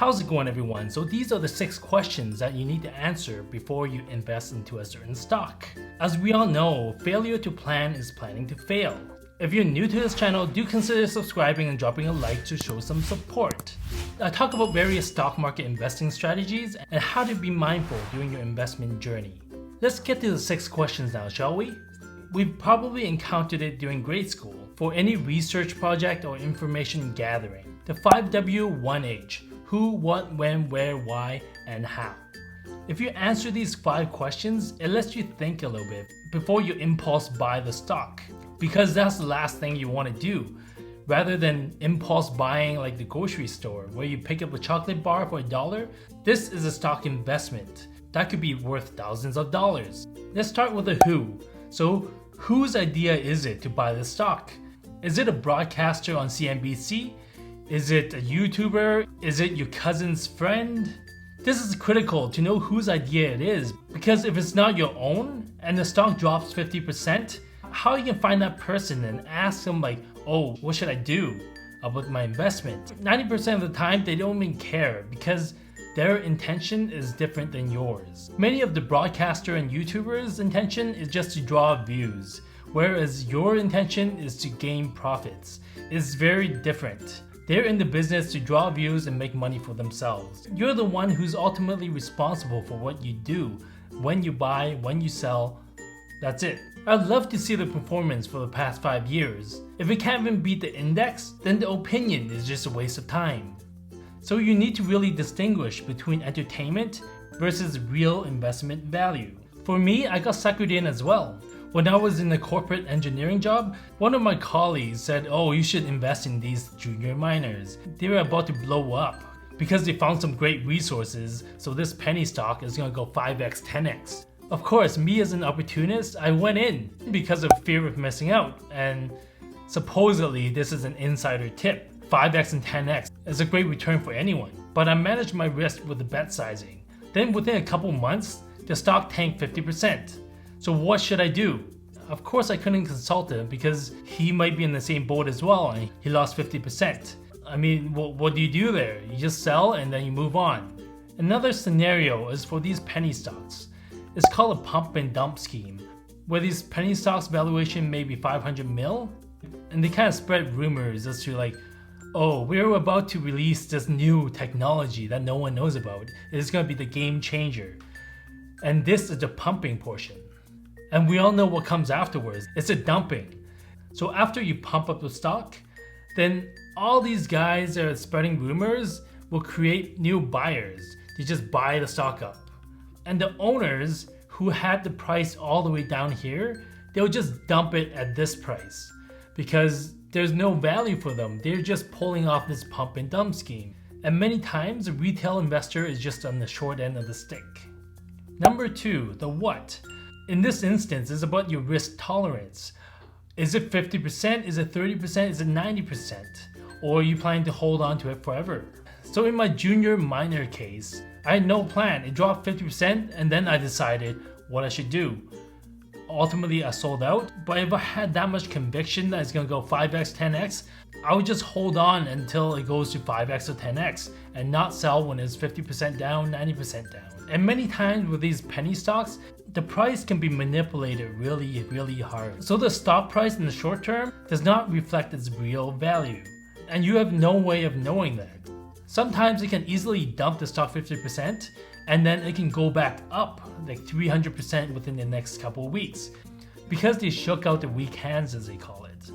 How's it going, everyone? So these are the 6 questions that you need to answer before you invest into a certain stock. As we all know, failure to plan is planning to fail. If you're new to this channel, do consider subscribing and dropping a like to show some support. I talk about various stock market investing strategies and how to be mindful during your investment journey. Let's get to the 6 questions now, shall we? We've probably encountered it during grade school for any research project or information gathering. The 5W1H: who, what, when, where, why, and how. If you answer these 5 questions, it lets you think a little bit before you impulse buy the stock, because that's the last thing you want to do. Rather than impulse buying like the grocery store where you pick up a chocolate bar for $1, this is a stock investment that could be worth thousands of dollars. Let's start with the who. So whose idea is it to buy the stock? Is it a broadcaster on CNBC? Is it a YouTuber? Is it your cousin's friend? This is critical to know whose idea it is, because if it's not your own and the stock drops 50%, how you can find that person and ask them like, oh, what should I do about my investment? 90% of the time they don't even care because their intention is different than yours. Many of the broadcaster and YouTubers' intention is just to draw views, whereas your intention is to gain profits. It's very different. They're in the business to draw views and make money for themselves. You're the one who's ultimately responsible for what you do, when you buy, when you sell. That's it. I'd love to see the performance for the past 5 years. If it can't even beat the index, then the opinion is just a waste of time. So you need to really distinguish between entertainment versus real investment value. For me, I got suckered in as well. When I was in a corporate engineering job, one of my colleagues said, oh, you should invest in these junior miners. They were about to blow up because they found some great resources, so this penny stock is gonna go 5x, 10x. Of course, me as an opportunist, I went in because of fear of missing out, and supposedly this is an insider tip. 5x and 10x is a great return for anyone, but I managed my risk with the bet sizing. Then within a couple months, the stock tanked 50%. So what should I do? Of course I couldn't consult him because he might be in the same boat as well and he lost 50%. I mean, what do you do there? You just sell and then you move on. Another scenario is for these penny stocks. It's called a pump and dump scheme, where these penny stocks valuation may be 500 mil, and they kind of spread rumors as to like, oh, we're about to release this new technology that no one knows about. It's going to be the game changer. And this is the pumping portion. And we all know what comes afterwards. It's a dumping. So after you pump up the stock, then all these guys that are spreading rumors will create new buyers. They just buy the stock up. And the owners who had the price all the way down here, they'll just dump it at this price because there's no value for them. They're just pulling off this pump and dump scheme. And many times, a retail investor is just on the short end of the stick. Number 2, the what. In this instance, it's about your risk tolerance. Is it 50%? Is it 30%? Is it 90%? Or are you planning to hold on to it forever? So in my junior miner case, I had no plan. It dropped 50% and then I decided what I should do. Ultimately, I sold out, but if I had that much conviction that it's going to go 5x, 10x, I would just hold on until it goes to 5x or 10x and not sell when it's 50% down, 90% down. And many times with these penny stocks, the price can be manipulated really, really hard. So the stock price in the short term does not reflect its real value. And you have no way of knowing that. Sometimes it can easily dump the stock 50% and then it can go back up like 300% within the next couple of weeks because they shook out the weak hands, as they call it.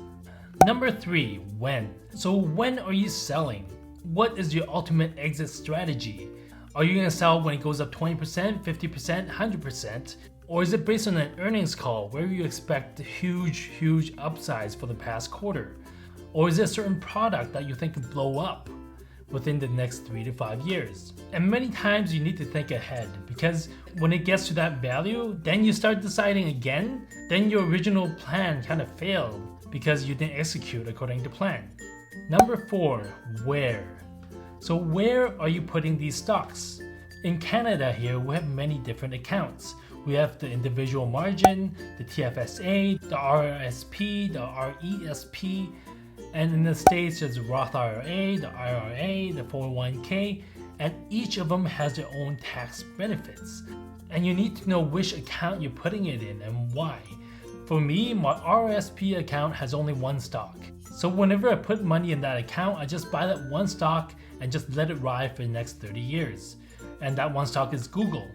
Number 3, when. So when are you selling? What is your ultimate exit strategy? Are you going to sell when it goes up 20%, 50%, 100%? Or is it based on an earnings call where you expect huge upsides for the past quarter? Or is it a certain product that you think could blow up within the next 3 to 5 years? And many times you need to think ahead, because when it gets to that value, then you start deciding again, then your original plan kind of failed because you didn't execute according to plan. Number 4, where. So where are you putting these stocks? In Canada here, we have many different accounts. We have the individual margin, the TFSA, the RRSP, the RESP, and in the States there's the Roth IRA, the IRA, the 401k, and each of them has their own tax benefits. And you need to know which account you're putting it in and why. For me, my RSP account has only one stock. So whenever I put money in that account, I just buy that one stock and just let it ride for the next 30 years. And that one stock is Google.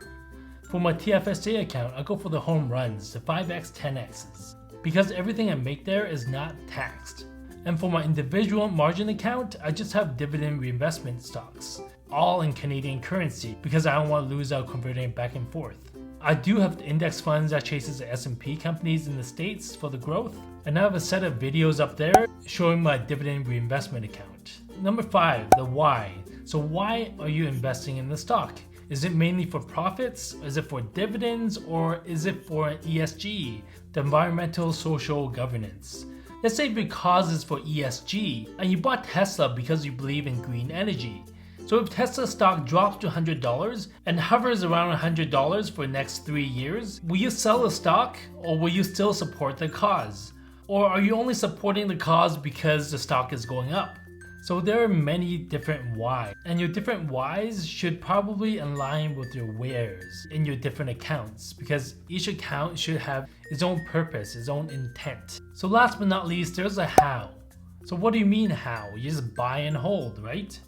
For my TFSA account, I go for the home runs, the 5x, 10x's, because everything I make there is not taxed. And for my individual margin account, I just have dividend reinvestment stocks, all in Canadian currency, because I don't want to lose out converting it back and forth. I do have the index funds that chases the S&P companies in the States for the growth, and I have a set of videos up there showing my dividend reinvestment account. Number 5, the why. So why are you investing in the stock? Is it mainly for profits? Is it for dividends? Or is it for ESG, the environmental social governance? Let's say because it's for ESG and you bought Tesla because you believe in green energy. So if Tesla stock drops to $100 and hovers around $100 for the next 3 years, will you sell the stock or will you still support the cause? Or are you only supporting the cause because the stock is going up? So there are many different whys, and your different whys should probably align with your wheres in your different accounts, because each account should have its own purpose, its own intent. So last but not least, there's a how. So what do you mean how? You just buy and hold, right?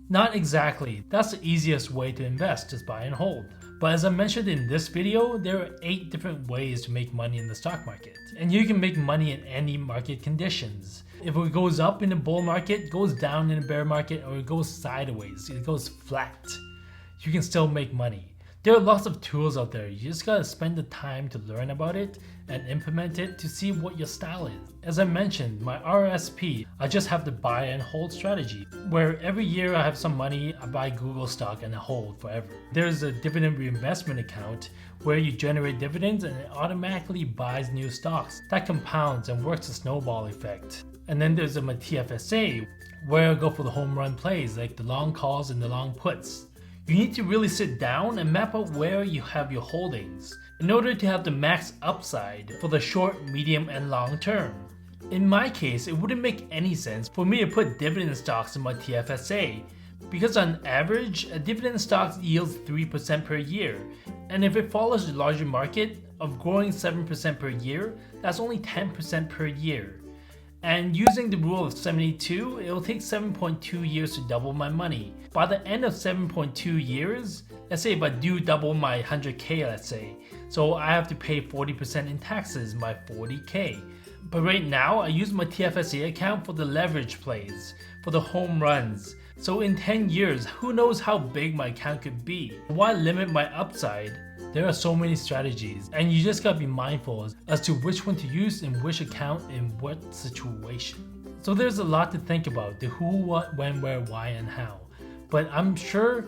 Not exactly. That's the easiest way to invest, just buy and hold. But as I mentioned in this video, there are 8 different ways to make money in the stock market. And you can make money in any market conditions. If it goes up in a bull market, goes down in a bear market, or it goes sideways, it goes flat, you can still make money. There are lots of tools out there. You just gotta spend the time to learn about it and implement it to see what your style is. As I mentioned, my RSP, I just have the buy and hold strategy, where every year I have some money, I buy Google stock and I hold forever. There's a dividend reinvestment account where you generate dividends and it automatically buys new stocks. That compounds and works a snowball effect. And then there's my TFSA, where I go for the home run plays, like the long calls and the long puts. You need to really sit down and map out where you have your holdings in order to have the max upside for the short, medium, and long term. In my case, it wouldn't make any sense for me to put dividend stocks in my TFSA, because on average, a dividend stock yields 3% per year, and if it follows the larger market of growing 7% per year, that's only 10% per year. And using the rule of 72, it will take 7.2 years to double my money. By the end of 7.2 years, let's say if I do double my 100K, let's say, so I have to pay 40% in taxes, my 40K. But right now, I use my TFSA account for the leverage plays, for the home runs. So in 10 years, who knows how big my account could be? Why limit my upside? There are so many strategies, and you just gotta be mindful as to which one to use in which account in what situation. So there's a lot to think about, the who, what, when, where, why, and how. But I'm sure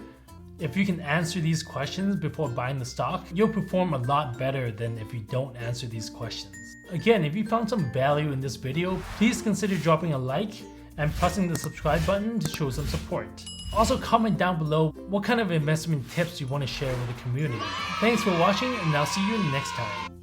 if you can answer these questions before buying the stock, you'll perform a lot better than if you don't answer these questions. Again, if you found some value in this video, please consider dropping a like and pressing the subscribe button to show some support. Also comment down below what kind of investment tips you want to share with the community. Thanks for watching, and I'll see you next time.